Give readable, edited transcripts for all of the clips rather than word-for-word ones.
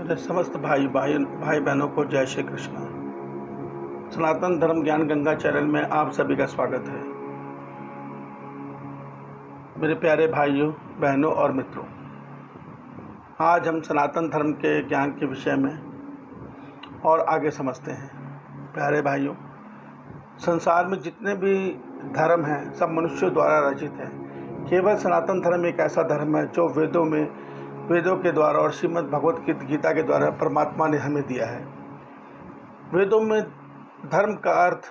मेरे समस्त भाई बहनों को जय श्री कृष्ण। सनातन धर्म ज्ञान गंगा चैनल में आप सभी का स्वागत है। मेरे प्यारे भाइयों बहनों और मित्रों, आज हम सनातन धर्म के ज्ञान के विषय में और आगे समझते हैं। प्यारे भाइयों, संसार में जितने भी धर्म हैं सब मनुष्यों द्वारा रचित हैं। केवल सनातन धर्म एक ऐसा धर्म है जो वेदों के द्वारा और श्रीमद् भगवत गीता के द्वारा परमात्मा ने हमें दिया है। वेदों में धर्म का अर्थ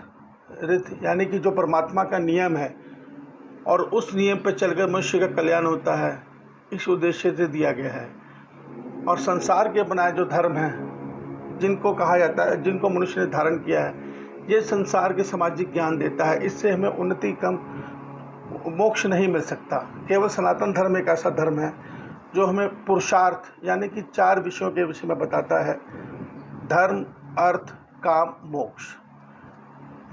रीति यानी कि जो परमात्मा का नियम है और उस नियम पर चलकर मनुष्य का कल्याण होता है, इस उद्देश्य से दिया गया है। और संसार के बनाए जो धर्म हैं जिनको कहा जाता है, जिनको मनुष्य ने धारण किया है, ये संसार के सामाजिक ज्ञान देता है। इससे हमें उन्नति कम मोक्ष नहीं मिल सकता। केवल सनातन धर्म एक ऐसा धर्म है जो हमें पुरुषार्थ यानी कि 4 विषयों के विषय में बताता है: धर्म, अर्थ, काम, मोक्ष।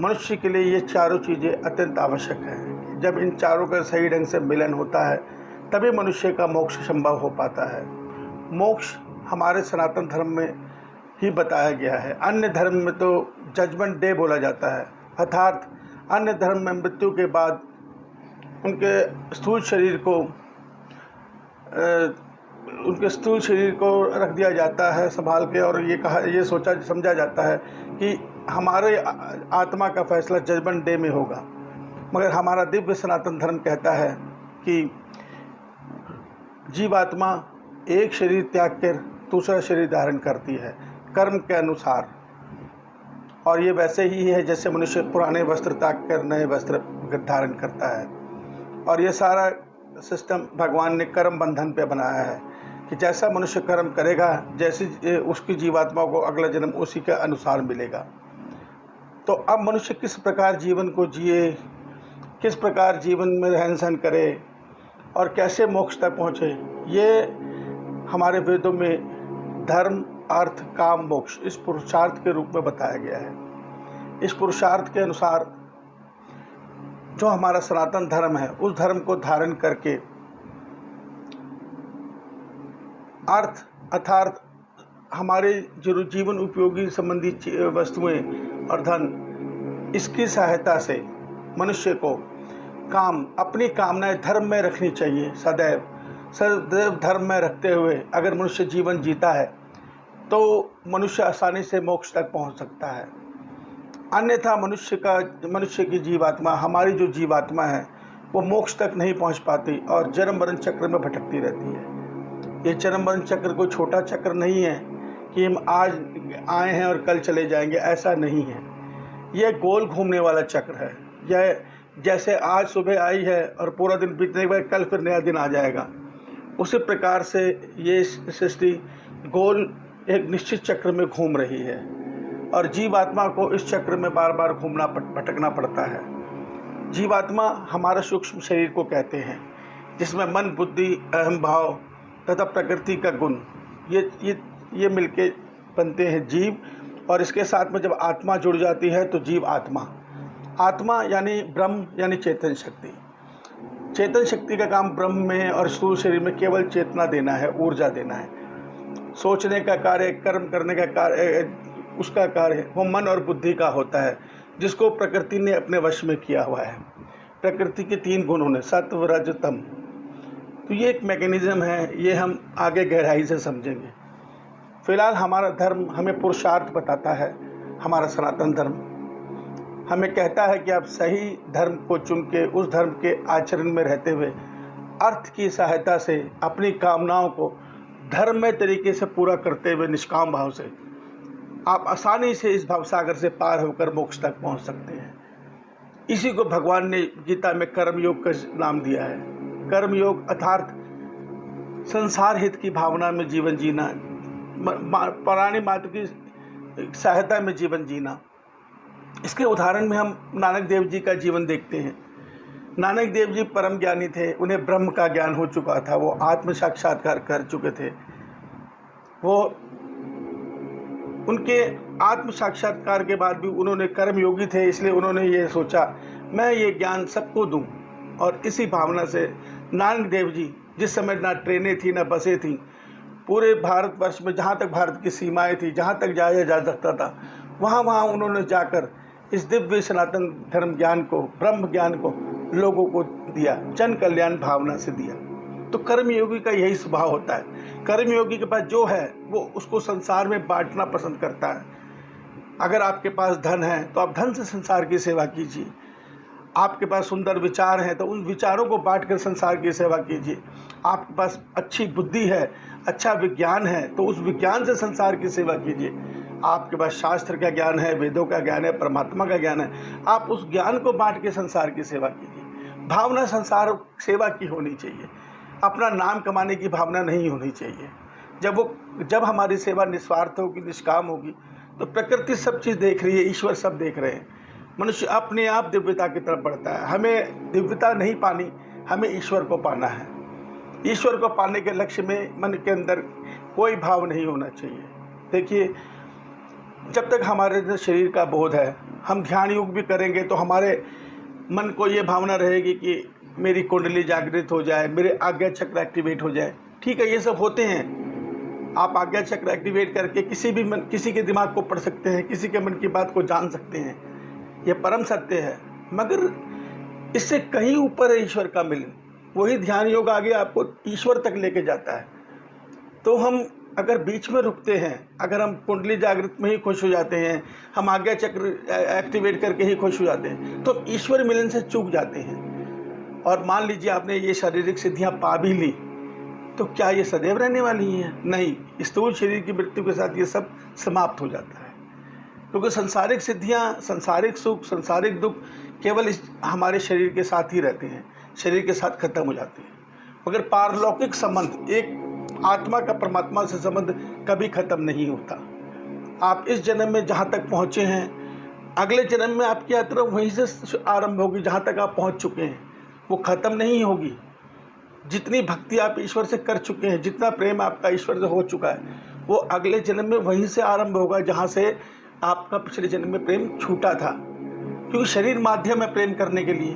मनुष्य के लिए ये चारों चीज़ें अत्यंत आवश्यक हैं। जब इन चारों का सही ढंग से मिलन होता है तभी मनुष्य का मोक्ष संभव हो पाता है। मोक्ष हमारे सनातन धर्म में ही बताया गया है। अन्य धर्म में तो जजमेंट डे बोला जाता है, अर्थात अन्य धर्म में मृत्यु के बाद उनके स्थूल शरीर को रख दिया जाता है संभाल के, और ये सोचा समझा जाता है कि हमारे आत्मा का फैसला जजमेंट डे में होगा। मगर हमारा दिव्य सनातन धर्म कहता है कि जीवात्मा एक शरीर त्याग कर दूसरा शरीर धारण करती है कर्म के अनुसार। और ये वैसे ही है जैसे मनुष्य पुराने वस्त्र त्याग कर नए वस्त्र धारण करता है। और ये सारा सिस्टम भगवान ने कर्म बंधन पे बनाया है कि जैसा मनुष्य कर्म करेगा, जैसे उसकी जीवात्मा को अगला जन्म उसी के अनुसार मिलेगा। तो अब मनुष्य किस प्रकार जीवन को जिए, किस प्रकार जीवन में रहन सहन करे और कैसे मोक्ष तक पहुँचे, ये हमारे वेदों में धर्म, अर्थ, काम, मोक्ष इस पुरुषार्थ के रूप में बताया गया है। इस पुरुषार्थ के अनुसार जो हमारा सनातन धर्म है, उस धर्म को धारण करके अर्थ अर्थात हमारे जो जीवन उपयोगी संबंधी वस्तुएं और धन, इसकी सहायता से मनुष्य को काम, अपनी कामनाएं धर्म में रखनी चाहिए। सदैव धर्म में रखते हुए अगर मनुष्य जीवन जीता है तो मनुष्य आसानी से मोक्ष तक पहुंच सकता है। अन्यथा मनुष्य की जीवात्मा, हमारी जो जीवात्मा है, वो मोक्ष तक नहीं पहुंच पाती और जन्म मरण चक्र में भटकती रहती है। ये जन्म मरण चक्र कोई छोटा चक्र नहीं है कि हम आज आए हैं और कल चले जाएंगे, ऐसा नहीं है। यह गोल घूमने वाला चक्र है। यह जैसे आज सुबह आई है और पूरा दिन बीतने के बाद कल फिर नया दिन आ जाएगा, उसी प्रकार से ये सृष्टि गोल एक निश्चित चक्र में घूम रही है और जीवात्मा को इस चक्र में बार बार भटकना पड़ता है। जीवात्मा हमारा सूक्ष्म शरीर को कहते हैं, जिसमें मन, बुद्धि, अहम भाव तथा प्रकृति का गुण ये मिलके बनते हैं जीव। और इसके साथ में जब आत्मा जुड़ जाती है तो जीव आत्मा यानी ब्रह्म यानी चेतन शक्ति। चेतन शक्ति का काम ब्रह्म में और स्थूल शरीर में केवल चेतना देना है, ऊर्जा देना है। सोचने का कार्य, कर्म करने का कार्य, उसका कार्य वो मन और बुद्धि का होता है, जिसको प्रकृति ने अपने वश में किया हुआ है। प्रकृति के 3 गुण होने, सत्व, रज, तम। तो ये एक मैकेनिज्म है, ये हम आगे गहराई से समझेंगे। फिलहाल हमारा धर्म हमें पुरुषार्थ बताता है। हमारा सनातन धर्म हमें कहता है कि आप सही धर्म को चुन के उस धर्म के आचरण में रहते हुए अर्थ की सहायता से अपनी कामनाओं को धर्ममय तरीके से पूरा करते हुए निष्काम भाव से आप आसानी से इस भवसागर से पार होकर मोक्ष तक पहुंच सकते हैं। इसी को भगवान ने गीता में कर्मयोग का नाम दिया है। कर्मयोग अर्थात संसार हित की भावना में जीवन जीना, प्राणी मात्र की सहायता में जीवन जीना। इसके उदाहरण में हम नानक देव जी का जीवन देखते हैं। नानक देव जी परम ज्ञानी थे, उन्हें ब्रह्म का ज्ञान हो चुका था, वो आत्म साक्षात्कार कर चुके थे। वो उनके आत्म साक्षात्कार के बाद भी उन्होंने कर्मयोगी थे, इसलिए उन्होंने ये सोचा मैं ये ज्ञान सबको दूं। और इसी भावना से नानक देव जी जिस समय ना ट्रेनें थी ना बसें थी, पूरे भारतवर्ष में जहाँ तक भारत की सीमाएं थी, जहाँ तक जाया जा सकता था, वहाँ वहाँ उन्होंने जाकर इस दिव्य सनातन धर्म ज्ञान को, ब्रह्म ज्ञान को लोगों को दिया, जन कल्याण भावना से दिया। तो कर्मयोगी का यही स्वभाव होता है। कर्मयोगी के पास जो है वो उसको संसार में बांटना पसंद करता है। अगर आपके पास धन है तो आप धन से संसार की सेवा कीजिए। आपके पास सुंदर विचार हैं तो उन विचारों को बांटकर संसार की सेवा कीजिए। आपके पास अच्छी बुद्धि है, अच्छा विज्ञान है तो उस विज्ञान से संसार की सेवा कीजिए। आपके पास शास्त्र का ज्ञान है, वेदों का ज्ञान है, परमात्मा का ज्ञान है, आप उस ज्ञान को बांट के संसार की सेवा कीजिए। भावना संसार सेवा की होनी चाहिए, अपना नाम कमाने की भावना नहीं होनी चाहिए। जब हमारी सेवा निस्वार्थ होगी, निष्काम होगी, तो प्रकृति सब चीज़ देख रही है, ईश्वर सब देख रहे हैं। मनुष्य अपने आप दिव्यता की तरफ बढ़ता है। हमें दिव्यता नहीं पानी, हमें ईश्वर को पाना है। ईश्वर को पाने के लक्ष्य में मन के अंदर कोई भाव नहीं होना चाहिए। देखिए, जब तक हमारे अंदर शरीर का बोध है, हम ध्यान योग भी करेंगे तो हमारे मन को ये भावना रहेगी कि मेरी कुंडली जागृत हो जाए, मेरे आज्ञा चक्र एक्टिवेट हो जाए। ठीक है, ये सब होते हैं। आप आज्ञा चक्र एक्टिवेट करके किसी के दिमाग को पढ़ सकते हैं, किसी के मन की बात को जान सकते हैं, यह परम सत्य है। मगर इससे कहीं ऊपर है ईश्वर का मिलन। वही ध्यान योग आगे आपको ईश्वर तक लेके जाता है। तो हम अगर बीच में रुकते हैं, अगर हम कुंडली जागृत में ही खुश हो जाते हैं, हम आज्ञा चक्र एक्टिवेट करके ही खुश हो जाते हैं, तो ईश्वर मिलन से चूक जाते हैं। और मान लीजिए आपने ये शारीरिक सिद्धियां पा भी ली, तो क्या ये सदैव रहने वाली हैं? नहीं, स्थूल शरीर की मृत्यु के साथ ये सब समाप्त हो जाता है। क्योंकि सांसारिक सिद्धियां, सांसारिक सुख, सांसारिक दुख केवल हमारे शरीर के साथ ही रहते हैं, शरीर के साथ खत्म हो जाते हैं। मगर पारलौकिक संबंध, एक आत्मा का परमात्मा से संबंध कभी खत्म नहीं होता। आप इस जन्म में जहाँ तक पहुँचे हैं, अगले जन्म में आपकी यात्रा वहीं से आरंभ होगी। जहाँ तक आप पहुँच चुके हैं वो खत्म नहीं होगी। जितनी भक्ति आप ईश्वर से कर चुके हैं, जितना प्रेम आपका ईश्वर से हो चुका है, वो अगले जन्म में वहीं से आरंभ होगा जहाँ से आपका पिछले जन्म में प्रेम छूटा था। क्योंकि शरीर माध्यम है प्रेम करने के लिए।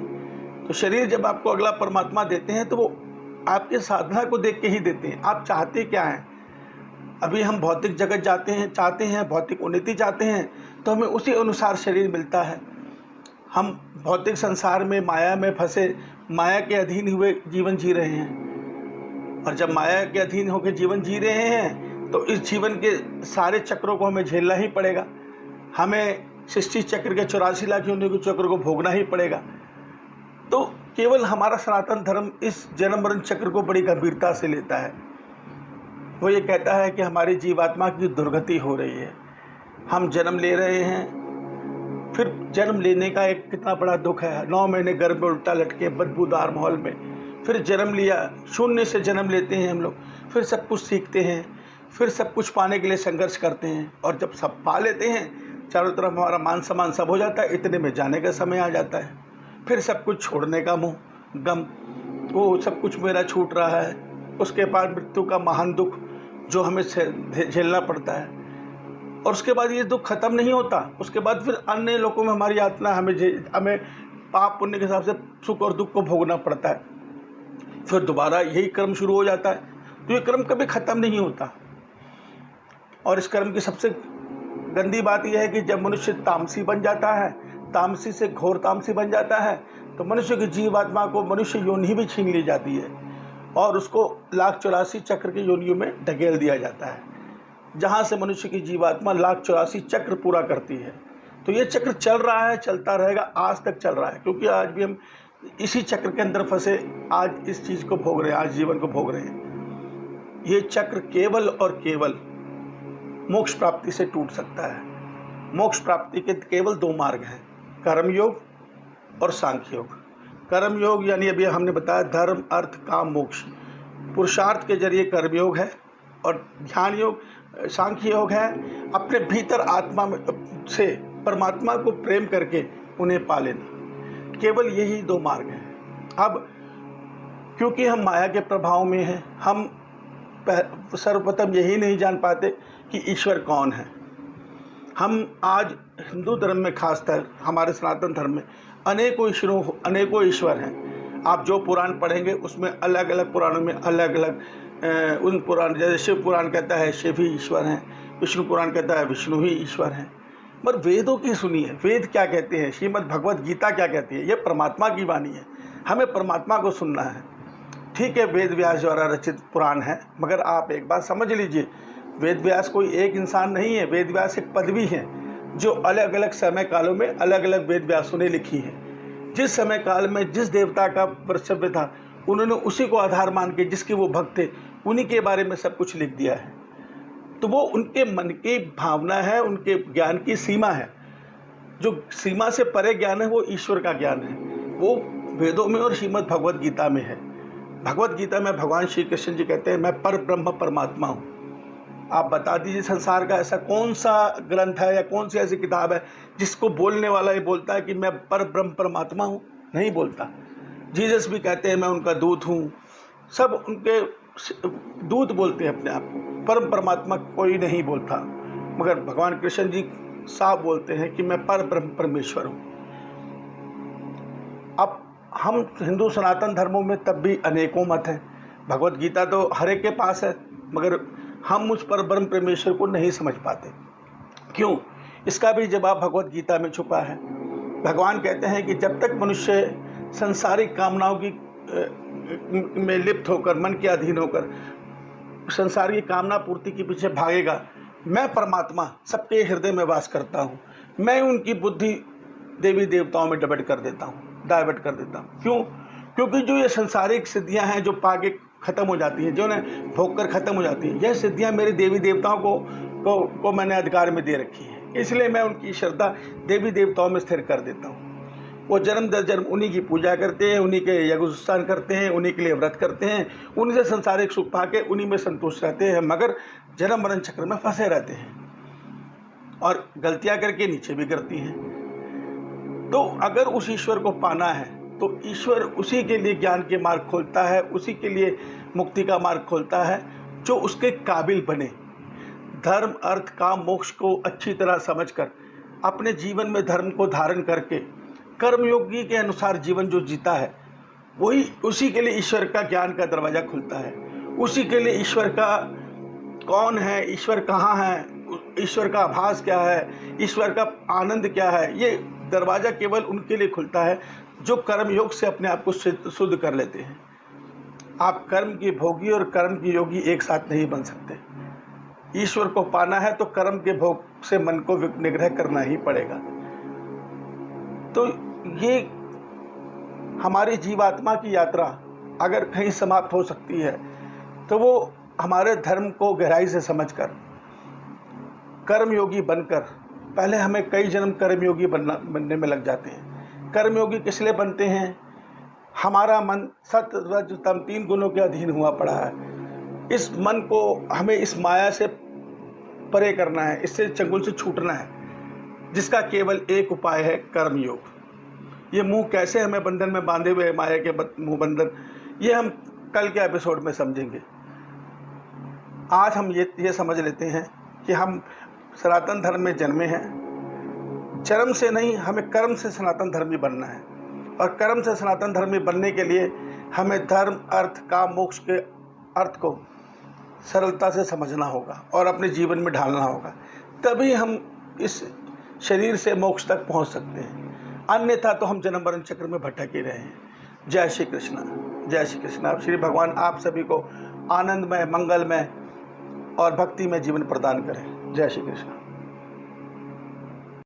तो शरीर जब आपको अगला परमात्मा देते हैं तो वो आपके साधना को देख के ही देते हैं। आप चाहते क्या हैं? अभी हम भौतिक जगत चाहते हैं, भौतिक उन्नति चाहते हैं, तो हमें उसी अनुसार शरीर मिलता है। हम भौतिक संसार में, माया में फंसे, माया के अधीन हुए जीवन जी रहे हैं। और जब माया के अधीन होकर जीवन जी रहे हैं तो इस जीवन के सारे चक्रों को हमें झेलना ही पड़ेगा। हमें सृष्टि चक्र के 84 लाख योनियों के चक्र को भोगना ही पड़ेगा। तो केवल हमारा सनातन धर्म इस जन्म मरण चक्र को बड़ी गंभीरता से लेता है। वो ये कहता है कि हमारी जीवात्मा की दुर्गति हो रही है, हम जन्म ले रहे हैं, फिर जन्म लेने का एक कितना बड़ा दुख है। 9 महीने गर्भ में उल्टा लटके बदबूदार माहौल में, फिर जन्म लिया, शून्य से जन्म लेते हैं हम लोग, फिर सब कुछ सीखते हैं, फिर सब कुछ पाने के लिए संघर्ष करते हैं। और जब सब पा लेते हैं, चारों तरफ हमारा मान सम्मान सब हो जाता है, इतने में जाने का समय आ जाता है। फिर सब कुछ छोड़ने का मुँह गम, वो सब कुछ मेरा छूट रहा है। उसके बाद मृत्यु का महान दुख जो हमें झेलना पड़ता है। और उसके बाद ये दुख खत्म नहीं होता। उसके बाद फिर अन्य लोगों में हमारी यातना, हमें पाप पुण्य के हिसाब से सुख और दुख को भोगना पड़ता है। फिर दोबारा यही क्रम शुरू हो जाता है। तो ये क्रम कभी ख़त्म नहीं होता। और इस क्रम की सबसे गंदी बात यह है कि जब मनुष्य तामसी बन जाता है, तामसी से घोर तामसी बन जाता है, तो मनुष्य की जीवात्मा को मनुष्य योनि भी छीन ली जाती है और उसको 1,84 चक्र की योनियों में ढकेल दिया जाता है, जहाँ से मनुष्य की जीवात्मा 1,84 चक्र पूरा करती है। तो ये चक्र चल रहा है, चलता रहेगा, आज तक चल रहा है। क्योंकि आज भी हम इसी चक्र के अंदर फंसे आज इस चीज़ को भोग रहे हैं, आज जीवन को भोग रहे हैं। ये चक्र केवल और केवल मोक्ष प्राप्ति से टूट सकता है। मोक्ष प्राप्ति के केवल 2 मार्ग हैं, कर्मयोग और सांख्य योग। कर्मयोग यानी अभी हमने बताया धर्म, अर्थ, काम, मोक्ष। पुरुषार्थ के जरिए कर्मयोग है और ध्यान योग, सांख्य योग है अपने भीतर आत्मा से परमात्मा को प्रेम करके उन्हें पा लेना। केवल यही 2 मार्ग हैं। अब क्योंकि हम माया के प्रभाव में हैं, हम सर्वप्रथम यही नहीं जान पाते कि ईश्वर कौन है। हम आज हिंदू धर्म में, खासकर हमारे सनातन धर्म में अनेकों ईश्वर हैं। आप जो पुराण पढ़ेंगे उसमें अलग अलग पुराणों में अलग अलग उन पुराण, जैसे शिव पुराण कहता है शिव ही ईश्वर हैं, विष्णु पुराण कहता है विष्णु ही ईश्वर हैं। पर वेदों की सुनिए, वेद क्या कहते हैं, श्रीमद् भगवत गीता क्या कहती है। ये परमात्मा की वाणी है, हमें परमात्मा को सुनना है। ठीक है, वेद व्यास द्वारा रचित पुराण है, मगर आप एक बात समझ लीजिए, वेद व्यास कोई एक इंसान नहीं है। वेद व्यास एक पदवी है जो अलग अलग समय कालों में अलग अलग वेद व्यासों ने लिखी है। जिस समय काल में जिस देवता का कर्तव्य था, उन्होंने उसी को आधार मान के, जिसके वो भक्त थे, उन्हीं के बारे में सब कुछ लिख दिया है। तो वो उनके मन की भावना है, उनके ज्ञान की सीमा है। जो सीमा से परे ज्ञान है वो ईश्वर का ज्ञान है, वो वेदों में और श्रीमद् भगवत गीता में है। भगवत गीता में भगवान श्री कृष्ण जी कहते हैं, मैं पर ब्रह्म परमात्मा हूँ। आप बता दीजिए संसार का ऐसा कौन सा ग्रंथ है या कौन सी ऐसी किताब है जिसको बोलने वाला ये बोलता है कि मैं पर ब्रह्म परमात्मा हूँ? नहीं बोलता। जीसस भी कहते हैं मैं उनका दूत हूँ, सब उनके दूत बोलते हैं अपने आप को, परम परमात्मा कोई नहीं बोलता। मगर भगवान कृष्ण जी साफ बोलते हैं कि मैं पर ब्रह्म परमेश्वर हूँ। अब हम हिंदू सनातन धर्मों में तब भी अनेकों मत हैं। भगवत गीता तो हर एक के पास है, मगर हम मुझ पर ब्रह्म परमेश्वर को नहीं समझ पाते। क्यों? इसका भी जवाब भगवत गीता में छुपा है। भगवान कहते हैं कि जब तक मनुष्य संसारिक कामनाओं की में लिप्त होकर, मन के अधीन होकर संसार की कामना पूर्ति के पीछे भागेगा, मैं परमात्मा सबके हृदय में वास करता हूँ। मैं उनकी बुद्धि देवी देवताओं में डाइवर्ट कर देता हूँ। क्यों? क्योंकि जो ये संसारिक सिद्धियाँ हैं जो पाके ख़त्म हो जाती हैं, जो उन्हें भोग कर ख़त्म हो जाती हैं, यह सिद्धियाँ मेरे देवी देवताओं को मैंने अधिकार में दे रखी हैं। इसलिए मैं उनकी श्रद्धा देवी देवताओं में स्थिर कर देता हूँ। वो जन्म दर जन्म उन्हीं की पूजा करते हैं, उन्हीं के यज्ञानुष्ठान करते हैं, उन्हीं के लिए व्रत करते हैं, उन्हीं से संसारिक सुख पाके उन्हीं में संतुष्ट रहते हैं, मगर जन्म मरण चक्र में फंसे रहते हैं और गलतियाँ करके नीचे भी गिरती हैं। तो अगर उस ईश्वर को पाना है तो ईश्वर उसी के लिए ज्ञान के मार्ग खोलता है, उसी के लिए मुक्ति का मार्ग खोलता है जो उसके काबिल बने। धर्म अर्थ काम मोक्ष को अच्छी तरह समझकर अपने जीवन में धर्म को धारण करके कर्मयोगी के अनुसार जीवन जो जीता है, वही उसी के लिए ईश्वर का ज्ञान का दरवाज़ा खुलता है। उसी के लिए ईश्वर का कौन है, ईश्वर कहाँ है, ईश्वर का आभास क्या है, ईश्वर का आनंद क्या है, ये दरवाज़ा केवल उनके लिए खुलता है जो कर्मयोग से अपने आप को शुद्ध कर लेते हैं। आप कर्म की भोगी और कर्म की योगी एक साथ नहीं बन सकते। ईश्वर को पाना है तो कर्म के भोग से मन को निग्रह करना ही पड़ेगा। तो ये हमारी जीवात्मा की यात्रा अगर कहीं समाप्त हो सकती है तो वो हमारे धर्म को गहराई से समझकर कर्मयोगी बनकर, पहले हमें कई जन्म कर्मयोगी बनने में लग जाते हैं। कर्मयोगी किस लिए बनते हैं? हमारा मन सत्व रज तम 3 गुणों के अधीन हुआ पड़ा है। इस मन को हमें इस माया से परे करना है, इससे चंगुल से छूटना है, जिसका केवल एक उपाय है कर्मयोग। ये मुंह कैसे हमें बंधन में बांधे हुए माया के मुंह बंधन, ये हम कल के एपिसोड में समझेंगे। आज हम ये समझ लेते हैं कि हम सनातन धर्म में जन्मे हैं। जन्म से नहीं, हमें कर्म से सनातन धर्मी बनना है, और कर्म से सनातन धर्मी बनने के लिए हमें धर्म अर्थ काम मोक्ष के अर्थ को सरलता से समझना होगा और अपने जीवन में ढालना होगा। तभी हम इस शरीर से मोक्ष तक पहुंच सकते हैं, अन्यथा तो हम जन्म मरण चक्र में भटक ही रहे हैं। जय श्री कृष्ण, जय श्री कृष्ण। अब श्री भगवान आप सभी को आनंदमय, मंगलमय और भक्तिमय जीवन प्रदान करें। जय श्री कृष्ण।